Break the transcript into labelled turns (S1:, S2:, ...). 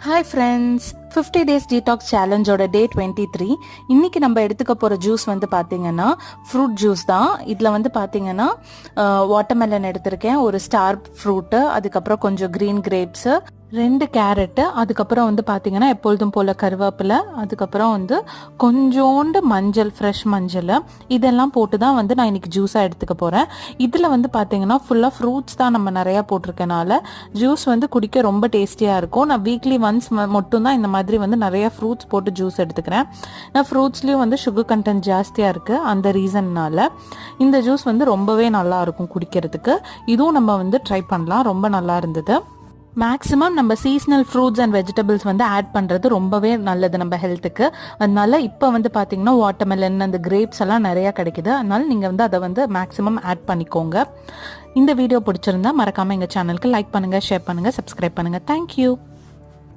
S1: Hi friends, 50 days detox சேலஞ்சோட டே 23. இன்னைக்கு நம்ம எடுத்துக்க போகிற ஜூஸ் வந்து பார்த்தீங்கன்னா ஃப்ரூட் ஜூஸ் தான். இதில் வந்து பார்த்தீங்கன்னா வாட்டர்மெலன் எடுத்திருக்கேன், ஒரு ஸ்டார் ஃப்ரூட்டு, அதுக்கப்புறம் கொஞ்சம் க்ரீன் கிரேப்ஸு, 2 கேரட்டு, அதுக்கப்புறம் வந்து பார்த்தீங்கன்னா எப்பொழுதும் போல் கருவேப்பிலை, அதுக்கப்புறம் வந்து கொஞ்சோண்டு மஞ்சள், ஃப்ரெஷ் மஞ்சள், இதெல்லாம் போட்டு தான் வந்து நான் இன்னைக்கு ஜூஸாக எடுத்துக்க போகிறேன். இதில் வந்து பார்த்தீங்கன்னா ஃபுல்லாக ஃப்ரூட்ஸ் தான் நம்ம நிறையா போட்டிருக்கனால ஜூஸ் வந்து குடிக்க ரொம்ப டேஸ்டியாக இருக்கும். நான் வீக்லி ஒன்ஸ் மட்டும்தான் இந்த மாதிரி வந்து நிறையா ஃப்ரூட்ஸ் போட்டு ஜூஸ் எடுத்துக்கிறேன். நான் ஃப்ரூட்ஸ்லேயும் வந்து சுகர் கண்டென்ட் ஜாஸ்தியாக இருக்குது, அந்த ரீசன்னால் இந்த ஜூஸ் வந்து ரொம்பவே நல்லா இருக்கும் குடிக்கிறதுக்கு. இதுவும் நம்ம வந்து ட்ரை பண்ணலாம், ரொம்ப நல்லா இருந்தது. மேக்ஸிமம் நம்ம சீசனல் ஃப்ரூட்ஸ் அண்ட் வெஜிடபிள்ஸ் வந்து ஆட் பண்ணுறது ரொம்பவே நல்லது நம்ம ஹெல்த்துக்கு. அதனால இப்போ வந்து பார்த்தீங்கன்னா வாட்டர்மெலன், அந்த கிரேப்ஸ் எல்லாம் நிறையா கிடைக்குது. அதனால நீங்கள் வந்து அதை வந்து மேக்ஸிமம் ஆட் பண்ணிக்கோங்க. இந்த வீடியோ பிடிச்சிருந்தா மறக்காமல் எங்கள் சேனலுக்கு லைக் பண்ணுங்கள், ஷேர் பண்ணுங்கள், சப்ஸ்கிரைப் பண்ணுங்கள். தேங்க்யூ.